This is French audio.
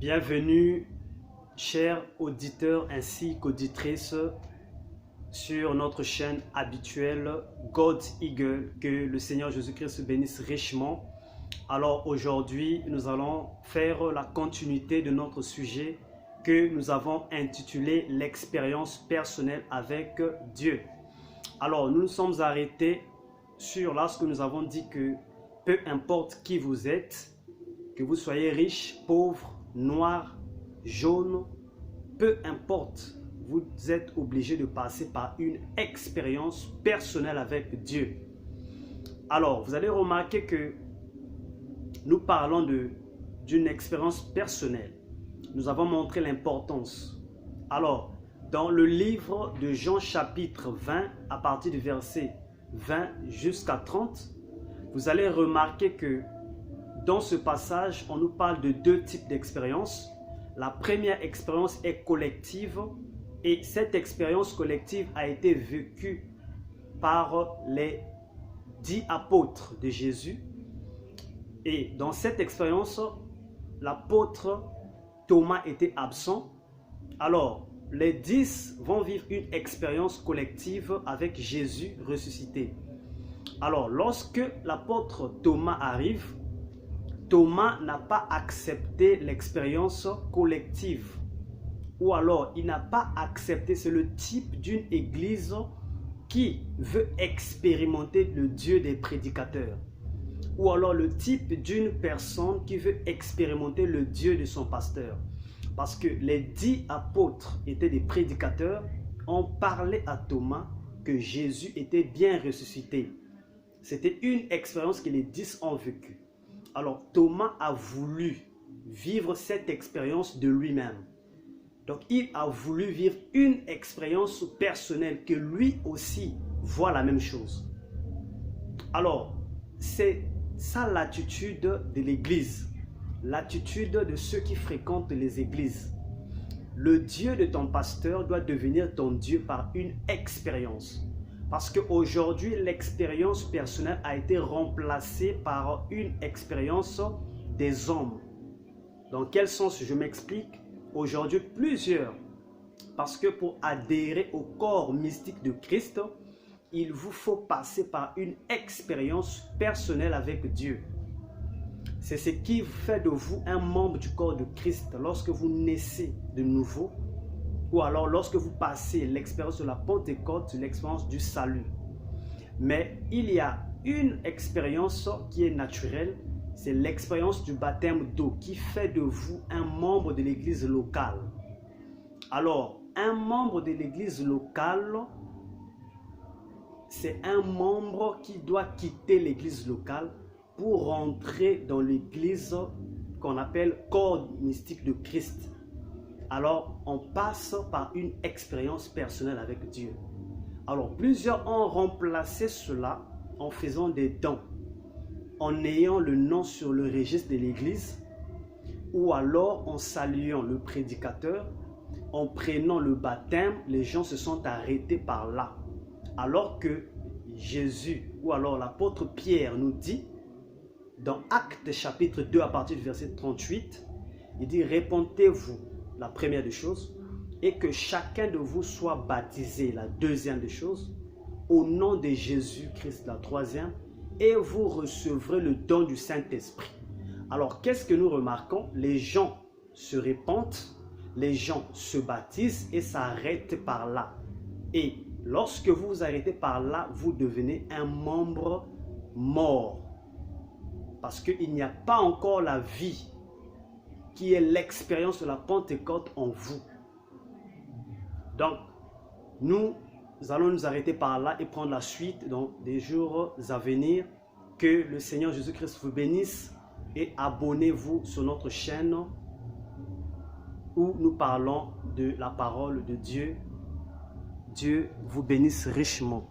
Bienvenue, chers auditeurs ainsi qu'auditrices, sur notre chaîne habituelle God's Eagle. Que le Seigneur Jésus-Christ bénisse richement. Alors aujourd'hui, nous allons faire la continuité de notre sujet que nous avons intitulé l'expérience personnelle avec Dieu. Alors nous nous sommes arrêtés sur lorsque nous avons dit que peu importe qui vous êtes, que vous soyez riche, pauvre, noir, jaune, peu importe, vous êtes obligé de passer par une expérience personnelle avec Dieu. Alors, vous allez remarquer que nous parlons d'une expérience personnelle. Nous avons montré l'importance. Alors, dans le livre de Jean chapitre 20, à partir du verset 20 jusqu'à 30, vous allez remarquer que dans ce passage, on nous parle de deux types d'expériences. La première expérience est collective et cette expérience collective a été vécue par les 10 apôtres de Jésus. Et dans cette expérience, l'apôtre Thomas était absent. Alors, les 10 vont vivre une expérience collective avec Jésus ressuscité. Alors, lorsque l'apôtre Thomas arrive, Thomas n'a pas accepté l'expérience collective. Ou alors, il n'a pas accepté, c'est le type d'une église qui veut expérimenter le Dieu des prédicateurs. Ou alors le type d'une personne qui veut expérimenter le Dieu de son pasteur. Parce que les 10 apôtres étaient des prédicateurs, ont parlé à Thomas que Jésus était bien ressuscité. C'était une expérience que les 10 ont vécue. Alors Thomas a voulu vivre cette expérience de lui-même. Donc il a voulu vivre une expérience personnelle que lui aussi voit la même chose. Alors c'est ça l'attitude de l'église, l'attitude de ceux qui fréquentent les églises. Le Dieu de ton pasteur doit devenir ton Dieu par une expérience. Parce qu'aujourd'hui, l'expérience personnelle a été remplacée par une expérience des hommes. Dans quel sens je m'explique? Aujourd'hui, plusieurs. Parce que pour adhérer au corps mystique de Christ, il vous faut passer par une expérience personnelle avec Dieu. C'est ce qui fait de vous un membre du corps de Christ lorsque vous naissez de nouveau. Ou alors lorsque vous passez l'expérience de la Pentecôte, l'expérience du salut. Mais il y a une expérience qui est naturelle, c'est l'expérience du baptême d'eau qui fait de vous un membre de l'église locale. Alors, un membre de l'église locale, c'est un membre qui doit quitter l'église locale pour rentrer dans l'église qu'on appelle corps mystique de Christ. Alors, on passe par une expérience personnelle avec Dieu. Alors, plusieurs ont remplacé cela en faisant des dons, en ayant le nom sur le registre de l'église, ou alors en saluant le prédicateur, en prenant le baptême, les gens se sont arrêtés par là. Alors que Jésus, ou alors l'apôtre Pierre nous dit, dans Actes chapitre 2 à partir du verset 38, il dit « Répentez-vous » la première des choses, et que chacun de vous soit baptisé, la deuxième des choses, au nom de Jésus-Christ, la troisième, et vous recevrez le don du Saint-Esprit. Alors, qu'est-ce que nous remarquons? Les gens se répandent, les gens se baptisent et s'arrêtent par là. Et lorsque vous vous arrêtez par là, vous devenez un membre mort. Parce qu'il n'y a pas encore la vie qui est l'expérience de la Pentecôte en vous. Donc, nous allons nous arrêter par là et prendre la suite dans des jours à venir. Que le Seigneur Jésus-Christ vous bénisse et abonnez-vous sur notre chaîne où nous parlons de la parole de Dieu. Dieu vous bénisse richement.